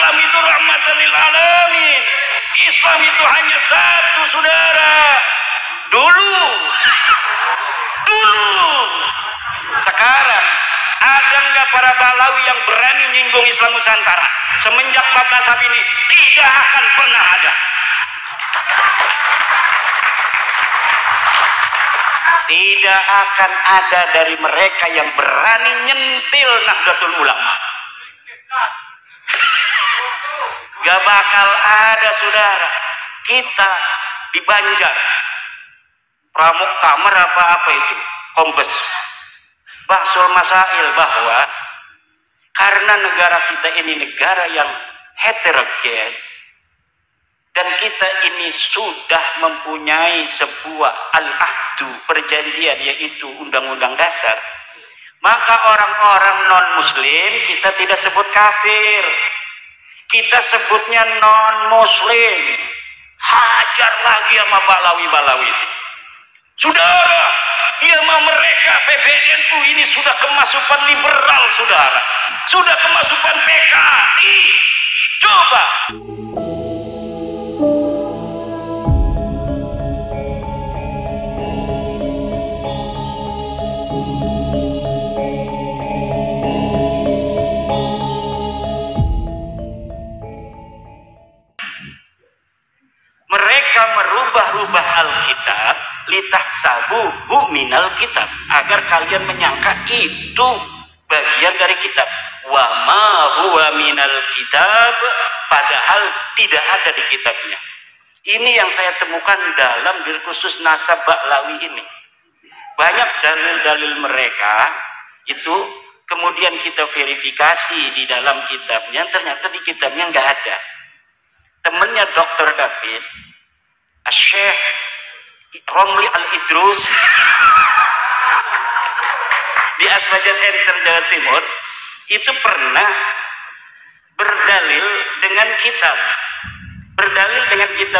Islam itu rahmatan lil alamin. Islam itu hanya satu, saudara. Dulu. Sekarang ada nggak para Balawi yang berani menyinggung Islam Nusantara? Semenjak Bab Nasab ini tidak akan pernah ada. Tidak akan ada dari mereka yang berani nyentil Nahdlatul Ulama. Gak bakal ada, saudara. Kita di Banjar, Pramuktamar apa itu, Kombes, Bahsul Masail, bahwa karena negara kita ini negara yang heterogen dan kita ini sudah mempunyai sebuah al-ahdu, perjanjian, yaitu undang-undang dasar, maka orang-orang non-muslim kita tidak sebut kafir, kita sebutnya non-muslim. Hajar lagi sama Balawi-Balawi itu, saudara. Dia mau mereka PBNU ini sudah kemasukan liberal, saudara, sudah kemasukan PKI. Coba mereka merubah-rubah Alkitab litahsabuhu minal kitab, agar kalian menyangka itu bagian dari kitab. Wa ma huwa minal kitab, padahal tidak ada di kitabnya. Ini yang saya temukan dalam khusus nasab Ba'lawi ini. Banyak dalil-dalil mereka itu kemudian kita verifikasi di dalam kitabnya, ternyata di kitabnya nggak ada. Temennya Dr. David, Syekh Romli Al-Idrus di Aswaja Center Jawa Timur itu pernah berdalil dengan kitab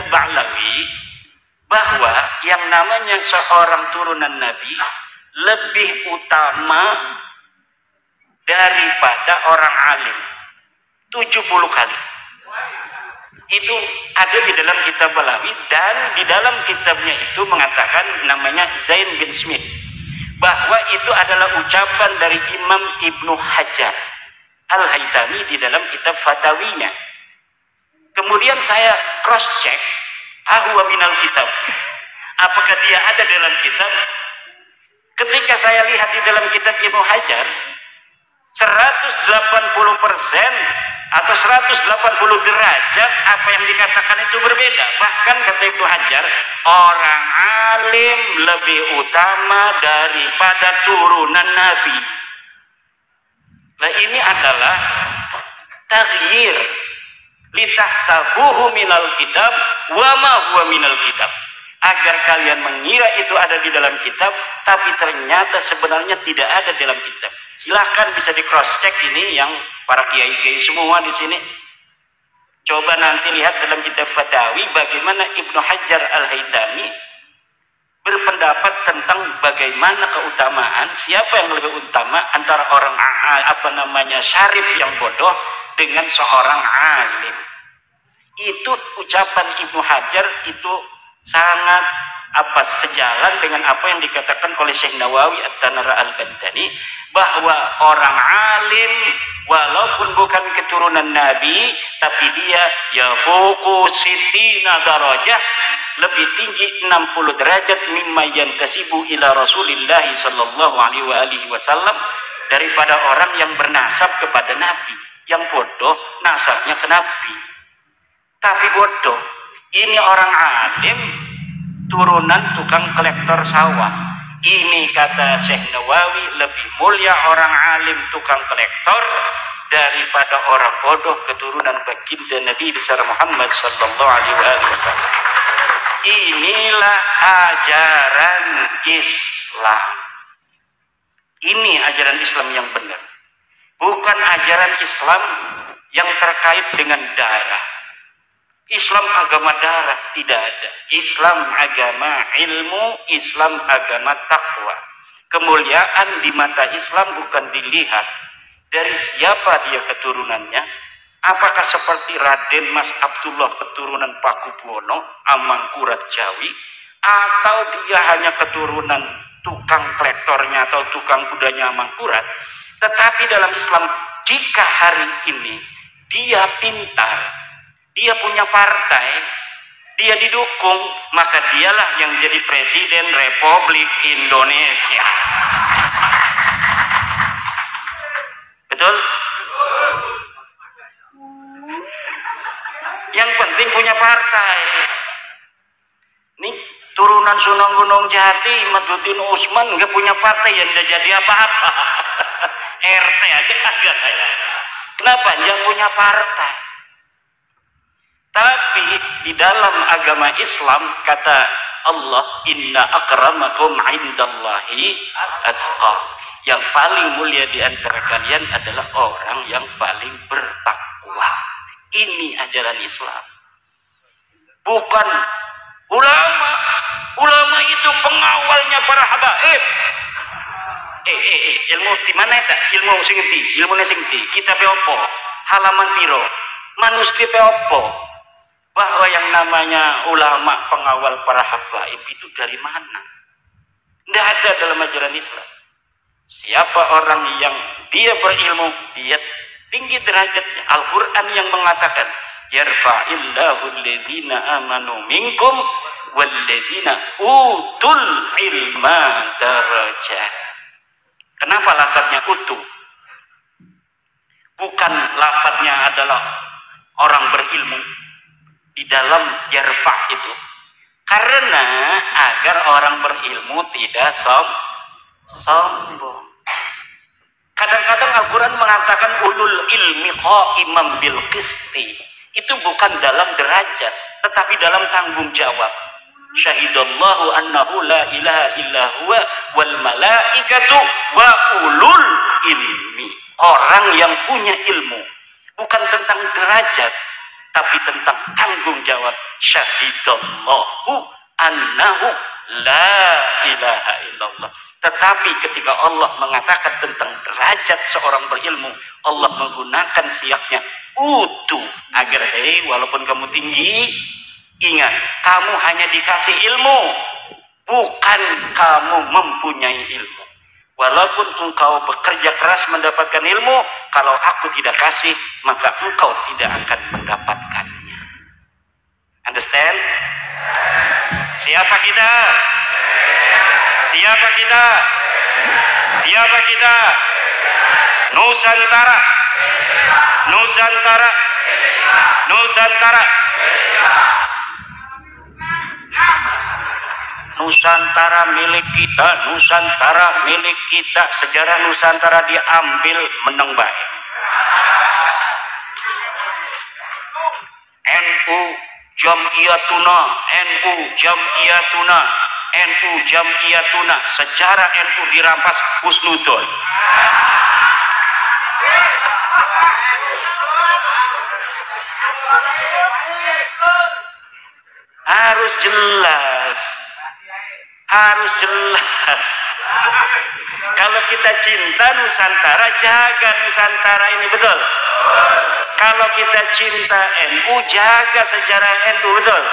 Ba'lawi bahwa yang namanya seorang turunan Nabi lebih utama daripada orang alim 70 kali. Itu ada di dalam kitab Balawi, dan di dalam kitabnya itu mengatakan, namanya Zain bin Smith, bahwa itu adalah ucapan dari Imam Ibnu Hajar Al-Haytami di dalam kitab Fatawinya. Kemudian saya cross check, ahwa minal kitab, apakah dia ada dalam kitab? Ketika saya lihat di dalam kitab Ibnu Hajar, 180% atau 180 derajat apa yang dikatakan itu berbeda. Bahkan kata Ibnu Hajar, orang alim lebih utama daripada turunan Nabi. Nah, ini adalah taghyir litahsabuhu minal kitab wa ma huwa minal kitab, agar kalian mengira itu ada di dalam kitab, tapi ternyata sebenarnya tidak ada dalam kitab. Silahkan bisa di cross check ini yang para kiai-kiai semua di sini. Coba nanti lihat dalam kitab Fatawi bagaimana Ibnu Hajar Al-Haytami berpendapat tentang bagaimana keutamaan, siapa yang lebih utama antara orang syarif yang bodoh dengan seorang alim. Itu ucapan Ibnu Hajar itu sangat sejalan dengan apa yang dikatakan oleh Syekh Nawawi At-Tanara Al-Bantani, bahwa orang alim walaupun bukan keturunan Nabi, tapi dia yafuqu sittina darajah, lebih tinggi 60 derajat mimma yantasibu ila Rasulillah sallallahu alaihi wasallam, daripada orang yang bernasab kepada Nabi. Yang bodoh nasabnya ke Nabi, tapi bodoh ini orang alim turunan tukang kolektor sawah. Ini kata Syekh Nawawi, lebih mulia orang alim tukang kolektor daripada orang bodoh keturunan baginda Nabi besar Muhammad sallallahu alaihi wasallam. Inilah ajaran Islam. Ini ajaran Islam yang benar, bukan ajaran Islam yang terkait dengan darah. Islam agama darah tidak ada. Islam agama ilmu, Islam agama takwa. Kemuliaan di mata Islam bukan dilihat dari siapa dia keturunannya, Apakah seperti Raden Mas Abdullah keturunan Pakubuwono, Amangkurat Jawi, atau dia hanya keturunan tukang traktornya atau tukang kudanya Amangkurat? Tetapi dalam Islam, jika hari ini dia pintar, dia punya partai, dia didukung, maka dialah yang jadi Presiden Republik Indonesia. Betul? Yang penting punya partai. Nih turunan Sunan Gunung Jati, Maduddin Usman nggak punya partai, yang nggak jadi apa-apa. RT aja kagak saya. Kenapa? Yang punya partai. Tapi di dalam agama Islam kata Allah, inna akramakum indallahi atqakum. Yang paling mulia di antara kalian adalah orang yang paling bertakwa. Ini ajaran Islam. Bukan ulama. Ulama itu pengawalnya para habaib. Ilmu di mana itu? Ilmu sing endi? Ilmune sing endi? Kitab opo? Halaman piro? Manuskrip opo? Bahwa yang namanya ulama pengawal para habaib itu dari mana? Tidak ada dalam ajaran Islam. Siapa orang yang dia berilmu, dia tinggi derajatnya. Al-Quran yang mengatakan, yarfa'illahu alladhina amanu minkum walladhina utul ilma darajat. Kenapa lafadznya utuh? Bukan lafadznya adalah orang berilmu di dalam yarfa' itu. Karena agar orang berilmu tidak sombong. Kadang-kadang Al-Quran mengatakan ulul ilmi qa'imam bil qisti. Itu bukan dalam derajat, tetapi dalam tanggung jawab. Syahidallahu annahu la ilaha illa huwa wal malaikatu wa ulul ilmi. Orang yang punya ilmu, bukan tentang derajat, tapi tentang tanggung jawab. Syahidallahu annahu la ilaha illallah. Tetapi ketika Allah mengatakan tentang derajat seorang berilmu, Allah menggunakan siaknya utu, agar walaupun kamu tinggi, ingat, kamu hanya dikasih ilmu, bukan kamu mempunyai ilmu. Walaupun engkau bekerja keras mendapatkan ilmu, kalau aku tidak kasih, maka engkau tidak akan mendapatkannya. Understand? Siapa kita? Siapa kita? Siapa kita? Nusantara. Nusantara. Nusantara. Nusantara milik kita. Nusantara milik kita. Sejarah Nusantara diambil menang baik. NU Jam'iyatuna, NU Jam'iyatuna, NU Jam'iyatuna. Sejarah NU dirampas husnudon. Harus jelas. Harus jelas. Kalau kita cinta Nusantara, jaga Nusantara ini, betul? Kalau kita cinta NU, jaga sejarah NU, betul?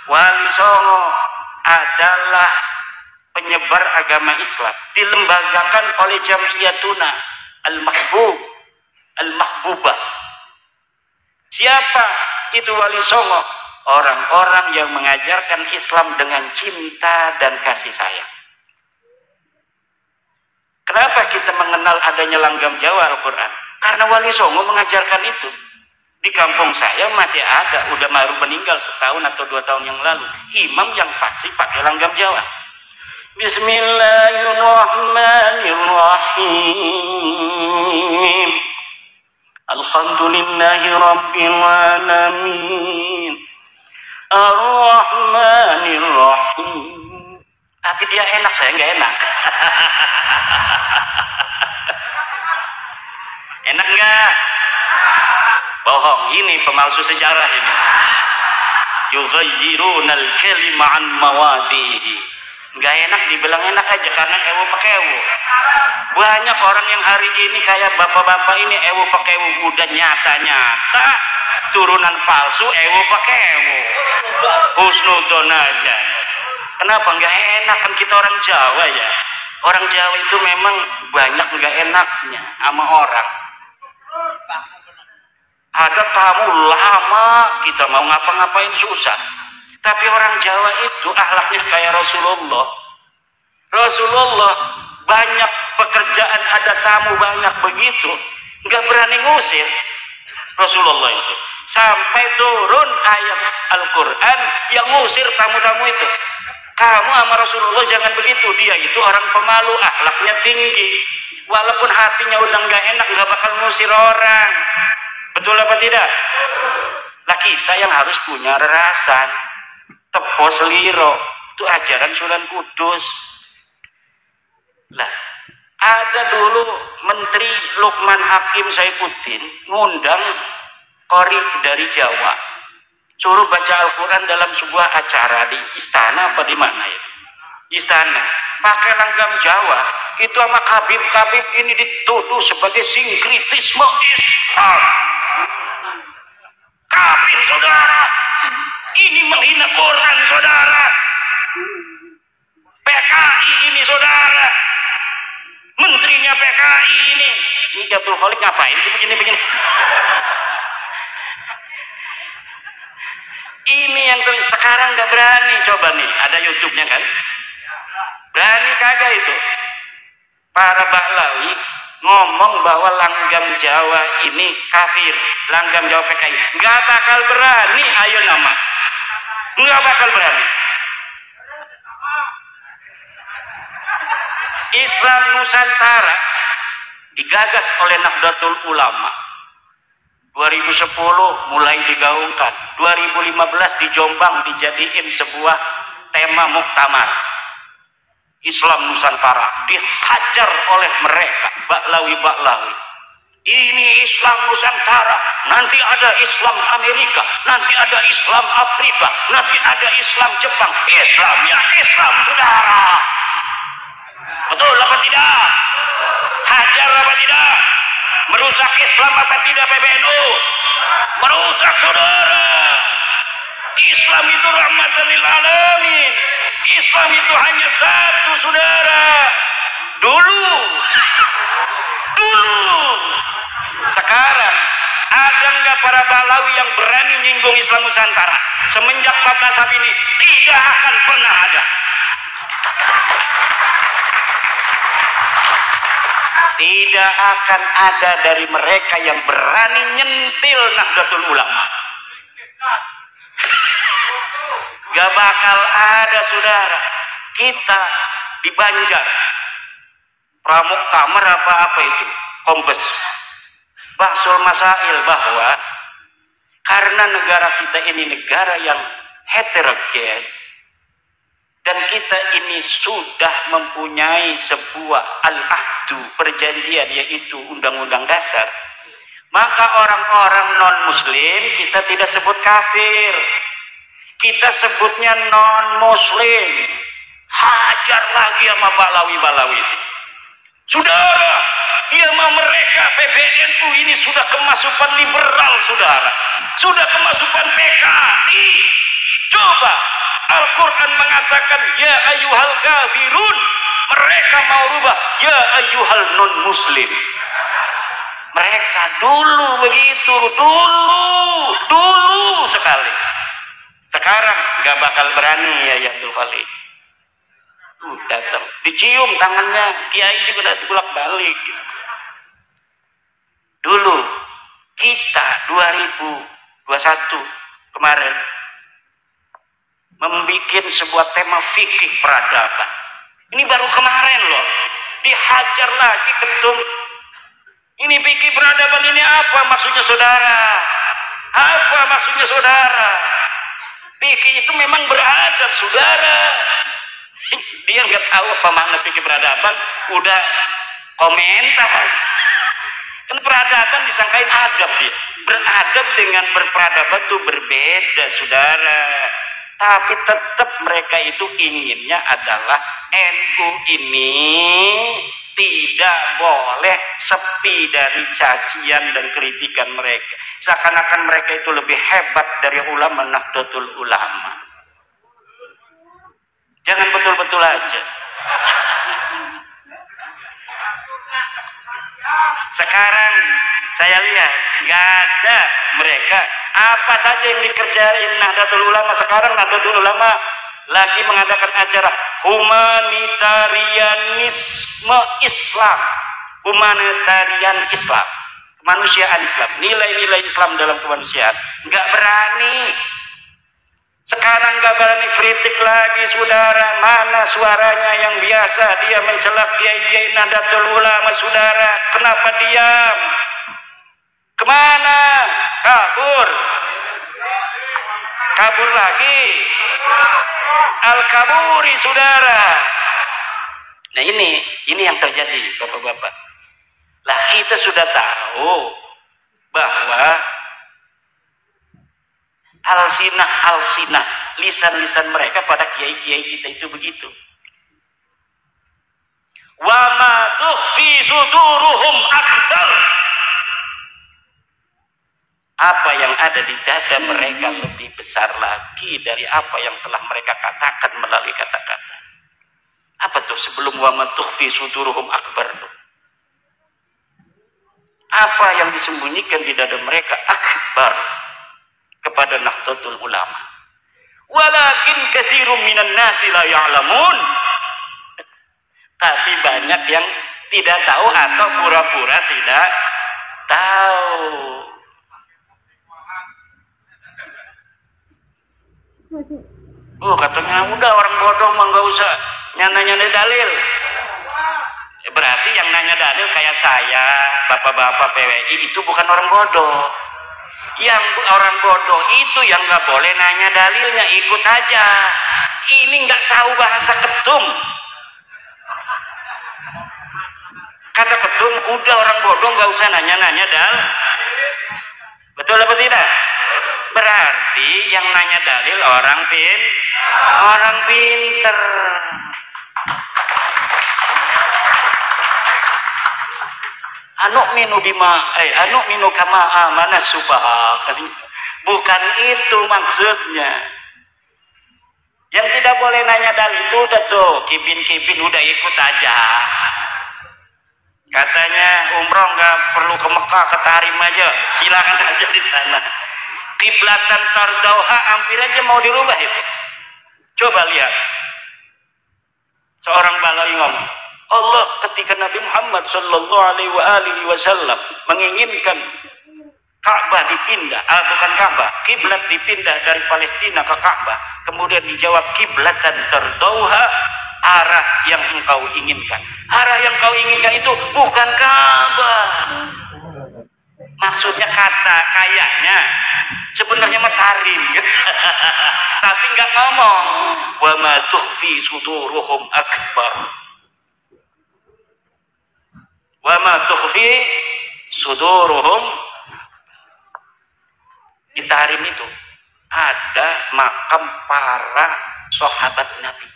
Wali Songo adalah penyebar agama Islam, dilembagakan oleh Jam'iyatuna Al-Mahbubah. Siapa itu Wali Songo? Orang-orang yang mengajarkan Islam dengan cinta dan kasih sayang. Kenapa kita mengenal adanya langgam Jawa Al-Quran? Karena Wali Songo mengajarkan itu. Di kampung saya masih ada, udah baru meninggal setahun atau 2 tahun yang lalu, imam yang pasti pakai langgam Jawa. Bismillahirrahmanirrahim. Alhamdulillahi rabbil alamin. Ar-Rahmanir-Rahim. Tapi dia enak, saya nggak enak. Enak nggak? Bohong, ini pemalsu sejarah ini. Yughayyirunal kalima an mawadihi. nggak enak dibilang enak aja karena ewo pakai ewo. Banyak orang yang hari ini kayak bapak-bapak ini ewo pakai ewo, udah nyata-nyata turunan palsu ewo pakai ewo, husnudon aja. Kenapa nggak enak? Kan kita orang Jawa ya, orang Jawa itu memang banyak nggak enaknya sama orang. Ada tamu lama kita mau ngapa-ngapain susah, tapi orang Jawa itu akhlaknya kayak Rasulullah. Rasulullah banyak pekerjaan, ada tamu banyak begitu, nggak berani ngusir Rasulullah itu, sampai turun ayat Al-Quran yang ngusir tamu-tamu itu. Kamu sama Rasulullah jangan begitu, dia itu orang pemalu, akhlaknya tinggi, walaupun hatinya udah nggak enak nggak bakal ngusir orang. Betul apa tidak? Lah kita yang harus punya rerasan, tepo seliro, itu ajaran Sunan Kudus. Lah ada dulu Menteri Lukman Hakim Saifuddin ngundang qori dari Jawa, suruh baca Al-Quran dalam sebuah acara di istana apa di mana ya? Istana, pakai langgam Jawa. Itu sama kabib-kabib ini dituduh sebagai sinkritisme Islam. Kabib saudara, ini menghina Quran saudara. PKI ini saudara, menterinya PKI ini Abdul Khalik ngapain sih begini-begini? Ini yang sekarang nggak berani. Coba nih, ada YouTube-nya kan? Berani kagak itu? Para Bahlawi ngomong bahwa langgam Jawa ini kafir, langgam Jawa PKI. Nggak bakal berani, ayo nama. Nggak bakal berani. Islam Nusantara digagas oleh Nahdlatul Ulama. 2010 mulai digaungkan, 2015 di Jombang dijadiin sebuah tema muktamar Islam Nusantara, dihajar oleh mereka Bahlawi-Bahlawi. Ini Islam Nusantara, nanti ada Islam Amerika, nanti ada Islam Afrika, nanti ada Islam Jepang. Islam ya Islam saudara, betul apa tidak? Hajar apa tidak? Merusak Islam apa tidak PBNU? Merusak saudara. Islam itu rahmatan lil alamin. Islam itu hanya satu saudara. Dulu. Sekarang ada nggak para Bahlawi yang berani nyinggung Islam Nusantara? Semenjak Pak Nasab ini tidak akan pernah ada. Tidak akan ada dari mereka yang berani nyentil Nahdlatul Ulama. Gak bakal ada saudara. Kita di Banjar Pramuktamar apa itu Kombes Bahsul Masail bahwa karena negara kita ini negara yang heterogen dan kita ini sudah mempunyai sebuah al-ahdu, perjanjian, yaitu undang-undang dasar, maka orang-orang non-muslim kita tidak sebut kafir, kita sebutnya non-muslim. Hajar lagi sama Bahlawi-Bahlawi itu saudara, dia sama mereka PBNU ini sudah kemasukan liberal saudara, sudah kemasukan PKI. Coba Al-Quran mengatakan ya ayyuhal kafirun, mereka mau rubah ya ayyuhal non muslim. Mereka dulu begitu, dulu sekali. Sekarang gak bakal berani ya Abdul Khalik. Datang dicium tangannya, kiai juga udah bolak balik. Dulu kita 2021 kemarin membuat sebuah tema fikih peradaban. Ini baru kemarin loh, dihajar lagi ketum. Ini fikih peradaban ini apa maksudnya saudara? Apa maksudnya saudara? Fikih itu memang beradab saudara. Dia nggak tahu apa makna fikih peradaban, udah komentar. Kan peradaban disangkain adab dia. Beradab dengan berperadaban itu berbeda saudara. Tapi tetap mereka itu inginnya adalah NU ini tidak boleh sepi dari cacian dan kritikan mereka. Seakan-akan mereka itu lebih hebat dari ulama Nahdlatul Ulama. Jangan betul-betul aja. Sekarang saya lihat nggak ada mereka, apa saja yang dikerjain Nahdlatul Ulama. Sekarang Nahdlatul Ulama lagi mengadakan acara humanitarianisme Islam, humanitarian Islam, kemanusiaan Islam, nilai-nilai Islam dalam kemanusiaan. Nggak berani. Sekarang nggak berani kritik lagi, saudara. Mana suaranya yang biasa dia mencelak kiai-kiai Nahdlatul Ulama, saudara? Kenapa diam? Kemana? Kabur. Kabur lagi. Al-kaburi, saudara. Nah ini yang terjadi, bapak-bapak. Lah kita sudah tahu bahwa alsinah lisan-lisan mereka pada kiai-kiai kita itu begitu. Wa ma tukhfi suduruhum akbar. Apa yang ada di dada mereka lebih besar lagi dari apa yang telah mereka katakan melalui kata-kata. Apa tuh sebelum wa ma tukhfi suduruhum akbar tuh? Apa yang disembunyikan di dada mereka akbar kepada Nahdlatul Ulama. Walakin katsirun minan nasi la ya'lamun. Tapi banyak yang tidak tahu atau pura-pura tidak tahu. Oh, katanya udah orang bodoh mah nggak usah nyana-nyana dalil. Berarti yang nanya dalil kayak saya, bapak-bapak PWI itu bukan orang bodoh. Yang orang bodoh itu yang nggak boleh nanya dalilnya, ikut aja. Ini nggak tahu bahasa ketum. Kata ketum, udah orang bodoh nggak usah nanya-nanya dalil. Betul apa tidak? Berarti yang nanya dalil orang pinter. Anu minu kama amana subah. Bukan itu maksudnya. Yang tidak boleh nanya dalil itu udah tuh kipin udah ikut aja. Katanya umroh nggak perlu ke Mekah, ke Tarim aja, silakan aja di sana. Kiblatan tardauha hampir aja mau dirubah itu. Coba lihat seorang balai ngomong, Allah ketika Nabi Muhammad Shallallahu Alaihi Wasallam menginginkan Ka'bah dipindah, bukan Ka'bah, kiblat dipindah dari Palestina ke Ka'bah, kemudian dijawab kiblatan tardauha, arah yang engkau inginkan. Arah yang engkau inginkan itu bukan Ka'bah. Maksudnya kata kayaknya sebenarnya matarim tapi nggak ngomong wa ma tukhfi suduruhum akbar. Wa ma tukhfi suduruhum. Di Tarim itu ada makam para sahabat Nabi.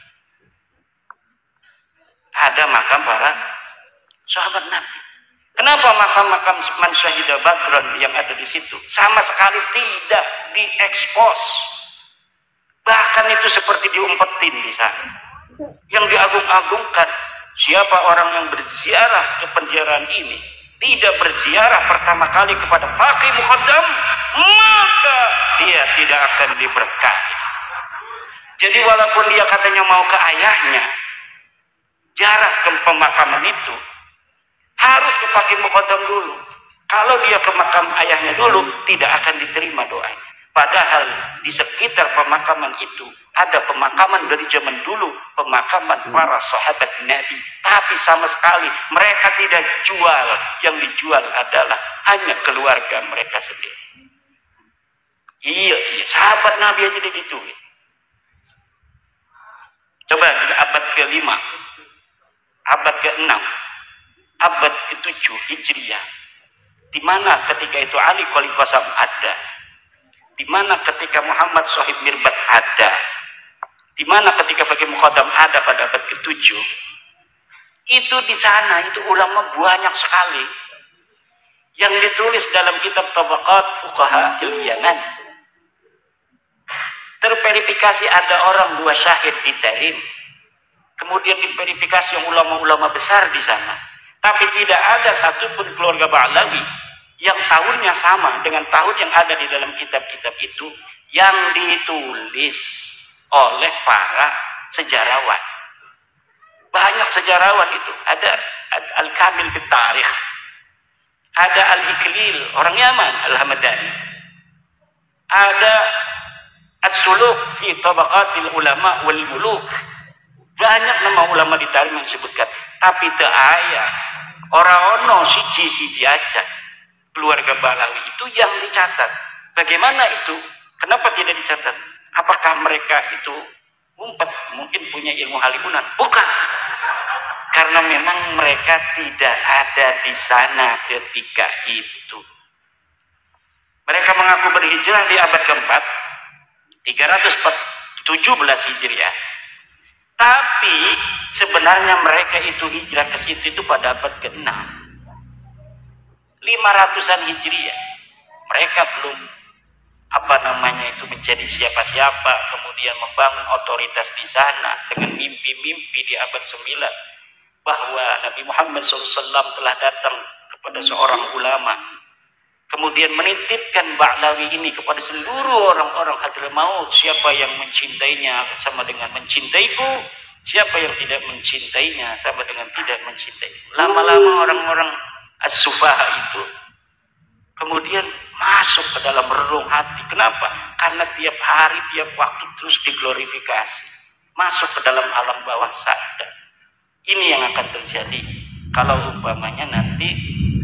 Ada makam para sahabat Nabi. Kenapa makam-makam man syahida badran yang ada di situ sama sekali tidak diekspos, bahkan itu seperti diumpetin di sana. Yang diagung-agungkan siapa orang yang berziarah ke penjarahan ini tidak berziarah pertama kali kepada faqih muqaddam, maka dia tidak akan diberkahi. Jadi walaupun dia katanya mau ke ayahnya, jarak ke pemakaman itu harus ke faqih muqaddam dulu. Kalau dia ke makam ayahnya dulu, tidak akan diterima doanya. Padahal di sekitar pemakaman itu ada pemakaman dari zaman dulu, pemakaman para sahabat Nabi. Tapi sama sekali mereka tidak jual. Yang dijual adalah hanya keluarga mereka sendiri. Iya, sahabat Nabi aja digituin. Coba di abad ke-5, abad ke-6, abad ke-7 Hijriah, di mana ketika itu Ali Khalil Qasam ada, di mana ketika Muhammad Sohib Mirbat ada, Di mana ketika Fakih Muqaddam ada pada abad ke-7, itu di sana itu ulama banyak sekali yang ditulis dalam kitab Tabaqat Fuqaha Yaman. Terverifikasi ada orang 2 syahid di Tarim. Kemudian diverifikasi yang ulama-ulama besar di sana. Tapi tidak ada satupun keluarga Ba'lawi yang tahunnya sama dengan tahun yang ada di dalam kitab-kitab itu yang ditulis oleh para sejarawan. Banyak sejarawan itu. Ada Al-Kamil fi Tarikh, ada Al-Iklil orang Yaman Al-Hamadani, ada As-Suluk fi Tabaqatil Ulama wal Muluk. Banyak nama ulama di Tarim yang disebutkan, tapi teu aya orang ono siji-siji aja keluarga Ba'lawi itu yang dicatat. Bagaimana itu? Kenapa tidak dicatat? Apakah mereka itu ngumpet, mungkin punya ilmu halimunan? Bukan. Karena memang mereka tidak ada di sana ketika itu. Mereka mengaku berhijrah di abad keempat, 317 Hijriah. Tapi sebenarnya mereka itu hijrah ke situ itu pada abad ke-6. 500-an Hijriah. Mereka belum itu menjadi siapa-siapa, kemudian membangun otoritas di sana dengan mimpi-mimpi di abad 9 bahwa Nabi Muhammad SAW telah datang kepada seorang ulama, kemudian menitipkan Ba'lawi ini kepada seluruh orang-orang Hadramaut. Siapa yang mencintainya sama dengan mencintaiku, siapa yang tidak mencintainya sama dengan tidak mencintai. Lama-lama orang-orang as-sufaha itu kemudian masuk ke dalam relung hati. Kenapa? Karena tiap hari, tiap waktu terus diglorifikasi, masuk ke dalam alam bawah sadar. Ini yang akan terjadi kalau umpamanya nanti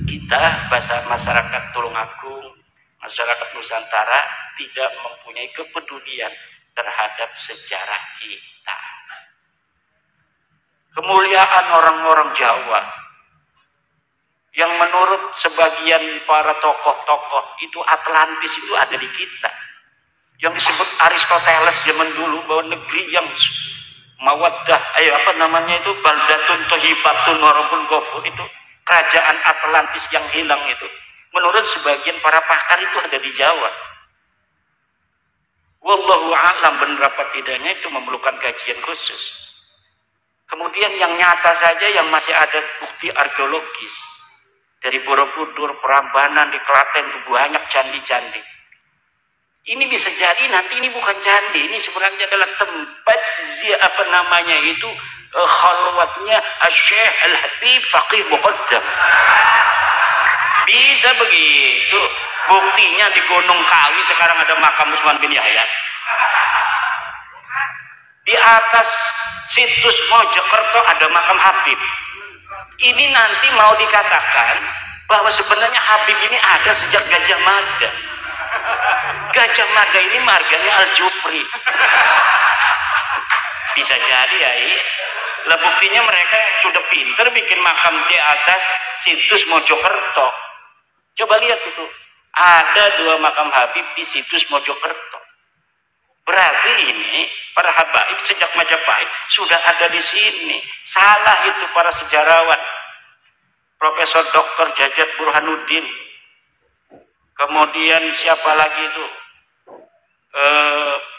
kita, bahasa masyarakat Tulungagung, masyarakat Nusantara, tidak mempunyai kepedulian terhadap sejarah kita. Kemuliaan orang-orang Jawa yang menurut sebagian para tokoh-tokoh itu Atlantis itu ada di kita. Yang disebut Aristoteles zaman dulu bahwa negeri yang mawaddah, itu baldatun tohibatun warabun ghafur, itu kerajaan Atlantis yang hilang itu menurut sebagian para pakar itu ada di Jawa. Wallahu a'lam benar apa tidaknya itu memerlukan kajian khusus. Kemudian yang nyata saja yang masih ada bukti arkeologis dari Borobudur, Prambanan, di Klaten itu banyak candi-candi. Ini bisa jadi nanti ini bukan candi, ini sebenarnya adalah tempat khalwatnya Syekh Al-Habib Faqih Muqaddam. Bisa begitu. Buktinya di Gunung Kawi sekarang ada makam Utsman bin Yahya. Di atas situs Mojokerto ada makam Habib. Ini nanti mau dikatakan bahwa sebenarnya Habib ini ada sejak Gajah Mada. Gajah Mada ini marganya Al-Jufri. Bisa jadi ya. Lah buktinya mereka sudah pinter bikin makam di atas situs Mojokerto. Coba lihat itu. Ada 2 makam Habib di situs Mojokerto. Berarti ini para habaib sejak Majapahit sudah ada di sini. Salah itu para sejarawan. Profesor Dr. Jajat Burhanuddin. Kemudian siapa lagi itu?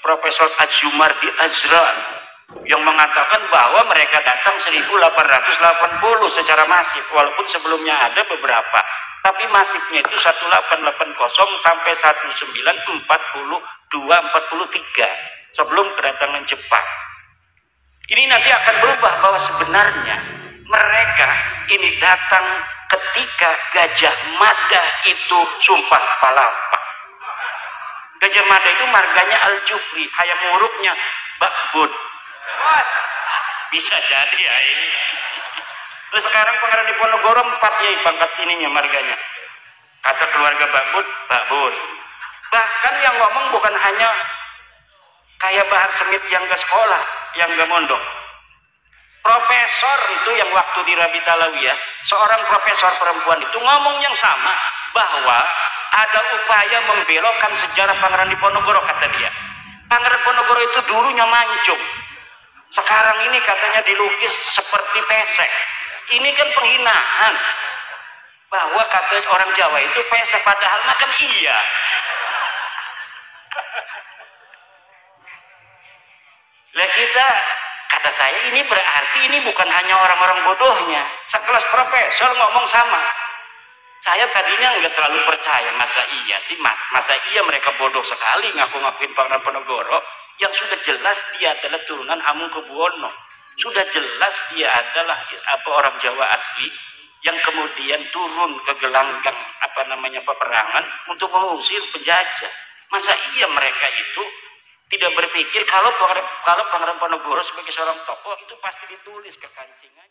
Profesor Adjumardi Azra yang mengatakan bahwa mereka datang 1880 secara masif, walaupun sebelumnya ada beberapa, tapi masifnya itu 1880 sampai 1942-43 sebelum kedatangan Jepang. Ini nanti akan berubah bahwa sebenarnya mereka ini datang ketika Gajah Mada itu sumpah palapa. Gajah Mada itu marganya Al-Jufri, hayam muruknya Bakbud. Bisa jadi ya ini. Terus sekarang Pangeran Diponegoro 4 yai pangkat ininya marganya. Kata keluarga Bakbud, Bakbud. Bahkan yang ngomong bukan hanya kayak Bahar Semit yang ke sekolah, yang ke mondok. Profesor itu yang waktu di Rabi Talawiyah, seorang profesor perempuan itu ngomong yang sama, bahwa ada upaya membelokkan sejarah Pangeran Diponegoro, kata dia. Pangeran Diponegoro itu dulunya mancung, Sekarang ini katanya dilukis seperti pesek. Ini kan penghinaan. Bahwa kata orang Jawa itu pesek, padahal makan iya. Lah kita, kata saya, ini berarti ini bukan hanya orang-orang bodohnya. Sekelas profesor ngomong sama. Saya tadinya nggak terlalu percaya, masa iya sih, masa iya mereka bodoh sekali ngaku-ngakuin Pangeran Ponorogo yang sudah jelas dia adalah turunan Hamengkubuwono, sudah jelas dia adalah orang Jawa asli yang kemudian turun ke gelanggang peperangan untuk mengusir penjajah. Masa iya mereka itu tidak berpikir kalau Pangeran Ponorogo sebagai seorang tokoh itu pasti ditulis ke kancingan.